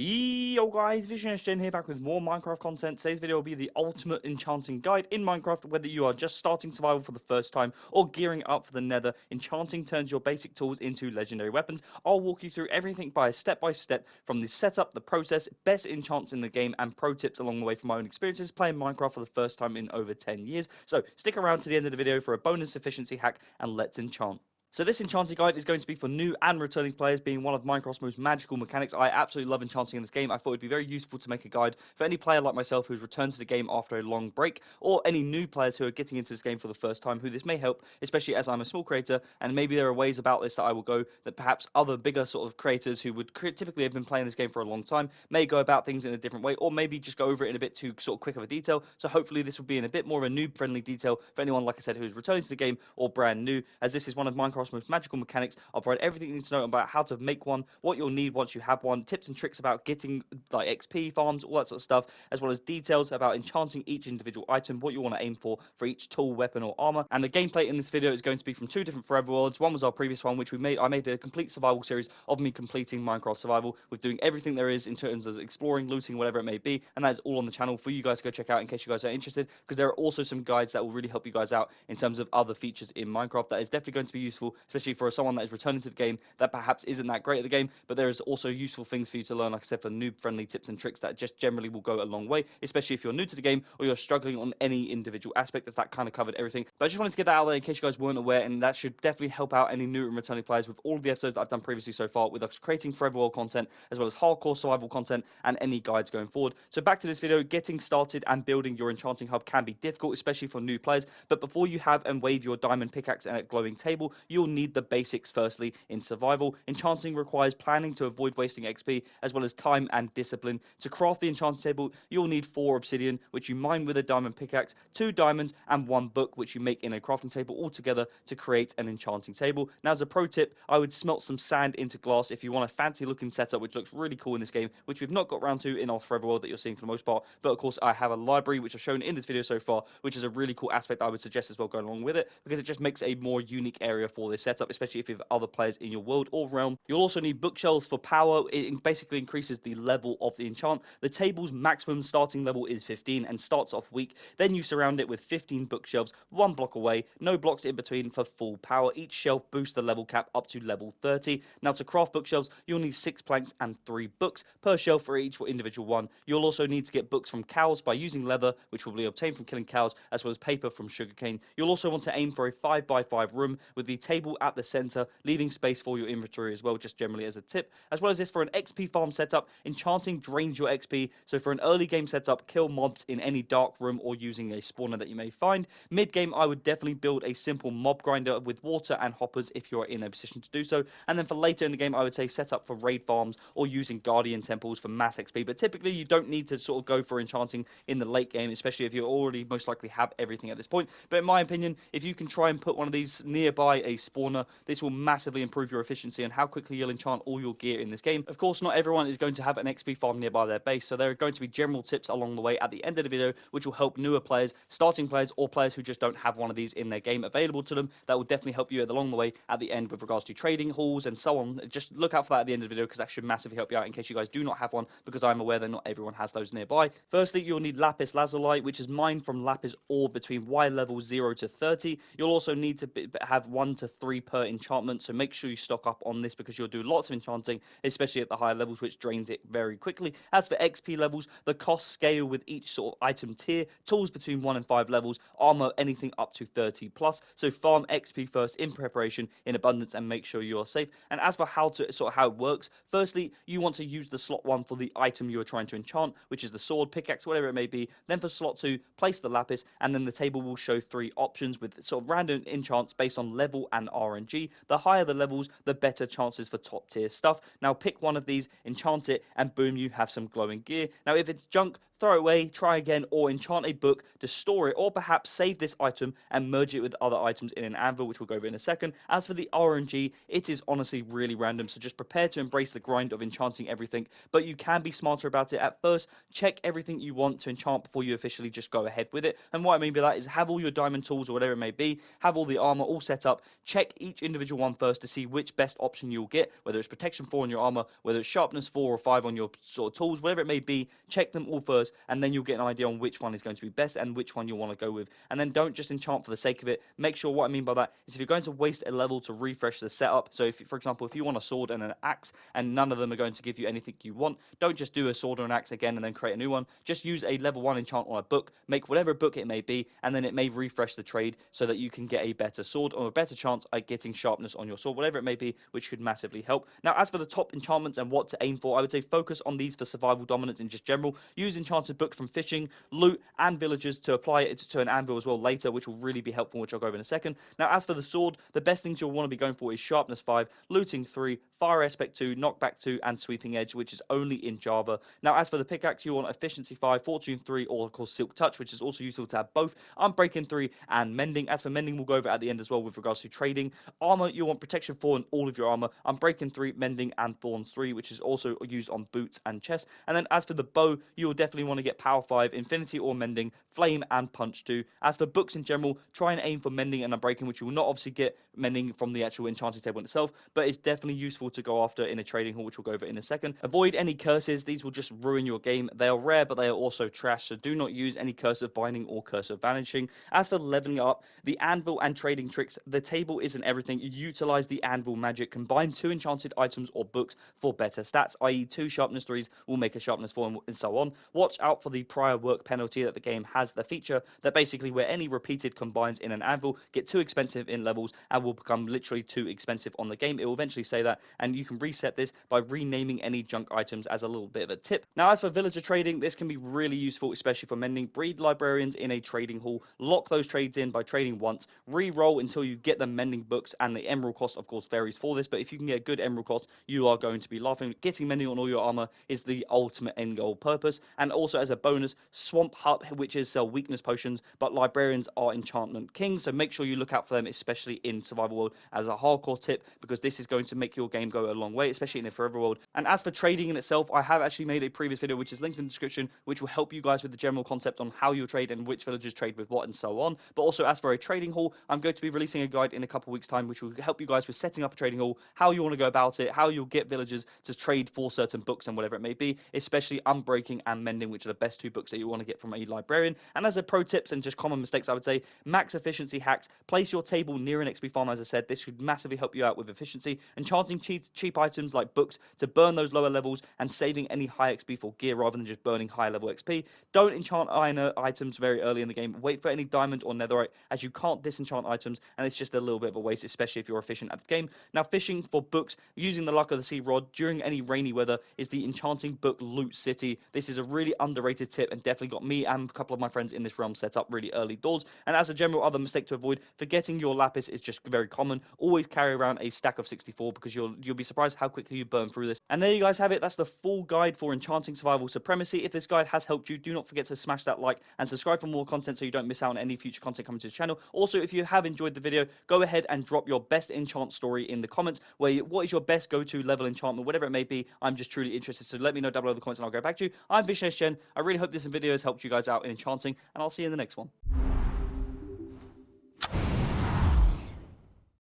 Yo guys, Vision here back with more Minecraft content. Today's video will be the ultimate enchanting guide in Minecraft. Whether you are just starting survival for the first time or gearing up for the nether, enchanting turns your basic tools into legendary weapons. I'll walk you through everything step by step from the setup, the process, best enchants in the game, and pro tips along the way from my own experiences playing Minecraft for the first time in over 10 years. So stick around to the end of the video for a bonus efficiency hack and let's enchant. So this enchanting guide is going to be for new and returning players, being one of Minecraft's most magical mechanics. I absolutely love enchanting in this game. I thought it'd be very useful to make a guide for any player like myself who's returned to the game after a long break, or any new players who are getting into this game for the first time, who this may help, especially as I'm a small creator, and maybe there are ways about this that I will go that perhaps other bigger sort of creators who would typically have been playing this game for a long time may go about things in a different way, or maybe just go over it in a bit too sort of quick of a detail. So hopefully this will be in a bit more of a noob-friendly detail for anyone, like I said, who's returning to the game or brand new, as this is one of Minecraft's most magical mechanics. I'll provide everything you need to know about how to make one, what you'll need once you have one, tips and tricks about getting like XP farms, all that sort of stuff, as well as details about enchanting each individual item, what you want to aim for each tool, weapon, or armor. And the gameplay in this video is going to be from two different forever worlds. One was our previous one, which I made a complete survival series of me completing Minecraft survival with doing everything there is in terms of exploring, looting, whatever it may be, and that is all on the channel for you guys to go check out in case you guys are interested, because there are also some guides that will really help you guys out in terms of other features in Minecraft that is definitely going to be useful, especially for someone that is returning to the game that perhaps isn't that great at the game, but there is also useful things for you to learn, like I said, for noob-friendly tips and tricks that just generally will go a long way, especially if you're new to the game or you're struggling on any individual aspect, as that kind of covered everything. But I just wanted to get that out there in case you guys weren't aware, and that should definitely help out any new and returning players with all of the episodes that I've done previously so far, with us creating forever world content, as well as hardcore survival content, and any guides going forward. So back to this video. Getting started and building your enchanting hub can be difficult, especially for new players, but before you have and wave your diamond pickaxe and a glowing table, you'll need the basics firstly in survival. Enchanting requires planning to avoid wasting XP, as well as time and discipline. To craft the enchanting table, you'll need 4 obsidian, which you mine with a diamond pickaxe, 2 diamonds, and 1 book, which you make in a crafting table altogether to create an enchanting table. Now, as a pro tip, I would smelt some sand into glass if you want a fancy looking setup, which looks really cool in this game, which we've not got around to in our forever world that you're seeing for the most part. But of course, I have a library, which I've shown in this video so far, which is a really cool aspect I would suggest as well going along with it, because it just makes a more unique area for this setup, especially if you have other players in your world or realm. You'll also need bookshelves for power. It basically increases the level of the enchant. The table's maximum starting level is 15 and starts off weak. Then you surround it with 15 bookshelves, 1 block away, no blocks in between for full power. Each shelf boosts the level cap up to level 30. Now, to craft bookshelves, you'll need 6 planks and 3 books per shelf for each individual one. You'll also need to get books from cows by using leather, which will be obtained from killing cows, as well as paper from sugarcane. You'll also want to aim for a 5x5 room with the table at the center, leaving space for your inventory as well, just generally as a tip. As well as this, for an XP farm setup, enchanting drains your XP, so for an early game setup, kill mobs in any dark room or using a spawner that you may find. Mid game, I would definitely build a simple mob grinder with water and hoppers if you're in a position to do so, and then for later in the game, I would say set up for raid farms or using guardian temples for mass XP. But typically you don't need to sort of go for enchanting in the late game, especially if you already most likely have everything at this point. But in my opinion, if you can try and put one of these nearby a spawner, this will massively improve your efficiency and how quickly you'll enchant all your gear in this game. Of course, not everyone is going to have an XP farm nearby their base, so there are going to be general tips along the way at the end of the video which will help newer players, starting players, or players who just don't have one of these in their game available to them. That will definitely help you along the way at the end with regards to trading halls and so on. Just look out for that at the end of the video, because that should massively help you out in case you guys do not have one, because I'm aware that not everyone has those nearby. Firstly, you'll need lapis lazuli, which is mined from lapis ore between Y level 0 to 30. You'll also need to have 1 to 3 per enchantment, so make sure you stock up on this, because you'll do lots of enchanting, especially at the higher levels, which drains it very quickly. As for XP levels, the costs scale with each sort of item tier. Tools between 1 and 5 levels, armor anything up to 30 plus. So farm XP first in preparation, in abundance, and make sure you are safe. And as for how it works, firstly, you want to use the slot 1 for the item you are trying to enchant, which is the sword, pickaxe, whatever it may be. Then for slot 2, place the lapis, and then the table will show 3 options with sort of random enchants based on level and RNG. The higher the levels, the better chances for top tier stuff. Now pick one of these, enchant it, and boom, you have some glowing gear. Now if it's junk, throw it away, try again, or enchant a book to store it, or perhaps save this item and merge it with other items in an anvil, which we'll go over in a second. As for the RNG, it is honestly really random, so just prepare to embrace the grind of enchanting everything, but you can be smarter about it. At first, check everything you want to enchant before you officially just go ahead with it. And what I mean by that is have all your diamond tools or whatever it may be, have all the armor all set up, check each individual one first to see which best option you'll get, whether it's protection 4 on your armor, whether it's sharpness 4 or 5 on your sort of tools, whatever it may be, check them all first, and then you'll get an idea on which one is going to be best and which one you'll want to go with. And then don't just enchant for the sake of it. Make sure, what I mean by that is, if you're going to waste a level to refresh the setup, so if, for example, if you want a sword and an axe and none of them are going to give you anything you want, don't just do a sword or an axe again and then create a new one. Just use a level 1 enchant on a book, make whatever book it may be, and then it may refresh the trade so that you can get a better sword or a better chance at getting sharpness on your sword, whatever it may be, which could massively help. Now, as for the top enchantments and what to aim for, I would say focus on these for survival dominance in just general. Use enchanted books from fishing, loot, and villagers to apply it to an anvil as well later, which will really be helpful, which I'll go over in a second. Now, as for the sword, the best things you'll want to be going for is sharpness 5, looting 3, fire aspect 2, knockback 2, and sweeping edge, which is only in Java. Now, as for the pickaxe, you want efficiency 5, fortune 3, or of course silk touch, which is also useful to have both, unbreaking 3, and mending. As for mending, we'll go over at the end as well with regards to trading. Armor, you want protection 4 on all of your armor, unbreaking 3, mending, and thorns 3, which is also used on boots and chests. And then as for the bow, you'll definitely want to get power 5, infinity or mending, flame, and punch 2. As for books in general, try and aim for mending and unbreaking, which you will not obviously get mending from the actual enchanting table itself, but it's definitely useful to go after in a trading hall, which we'll go over in a second. Avoid any curses. These will just ruin your game. They are rare, but they are also trash, so do not use any curse of binding or curse of vanishing. As for leveling up, the anvil and trading tricks, the table isn't everything. You utilize the anvil magic, combine 2 enchanted items or books for better stats, i.e. 2 sharpness 3s will make a sharpness 4 and so on. Watch out for the prior work penalty that the game has, the feature that basically where any repeated combines in an anvil get too expensive in levels and will become literally too expensive on the game. It will eventually say that, and you can reset this by renaming any junk items as a little bit of a tip. Now, as for villager trading, this can be really useful, especially for mending. Breed librarians in a trading hall, lock those trades in by trading once, re-roll until you get the mending books, and the emerald cost of course varies for this, but if you can get a good emerald cost, you are going to be laughing. Getting mending on all your armor is the ultimate end goal purpose. And also as a bonus, swamp hut witches sell weakness potions, but librarians are enchantment kings, so make sure you look out for them, especially in survival world, as a hardcore tip, because this is going to make your game go a long way, especially in a forever world. And as for trading in itself, I have actually made a previous video which is linked in the description, which will help you guys with the general concept on how you trade and which villagers trade with what and so on. But also, as for a trading hall, I'm going to be releasing a guide in a couple weeks time, which will help you guys with setting up a trading hall, how you want to go about it, how you'll get villagers to trade for certain books and whatever it may be, especially unbreaking and mending, which are the best 2 books that you want to get from a librarian. And as a pro tips and just common mistakes, I would say max efficiency hacks, place your table near an XP farm. As I said, this should massively help you out with efficiency, enchanting cheap items like books to burn those lower levels and saving any high XP for gear rather than just burning high level XP. Don't enchant iron items very early in the game. Wait for any diamond or netherite, as you can't disenchant items and it's just a little bit of a waste, especially if you're efficient at the game. Now, fishing for books using the luck of the sea rod during any rainy weather is the enchanting book loot city. This is a really underrated tip and definitely got me and a couple of my friends in this realm set up really early doors. And as a general other mistake to avoid, forgetting your lapis is just very common. Always carry around a stack of 64 because you'll be surprised how quickly you burn through this. And there you guys have it. That's the full guide for Enchanting Survival Supremacy. If this guide has helped you, do not forget to smash that like and subscribe for more content so you don't miss out on any future content coming to the channel. Also, if you have enjoyed the video, go ahead and drop your best enchant story in the comments. What is your best go-to level enchantment, whatever it may be. I'm just truly interested, so let me know down below in the comments and I'll go back to you. I'm Vishnesh Chen. I really hope this video has helped you guys out in enchanting, and I'll see you in the next one.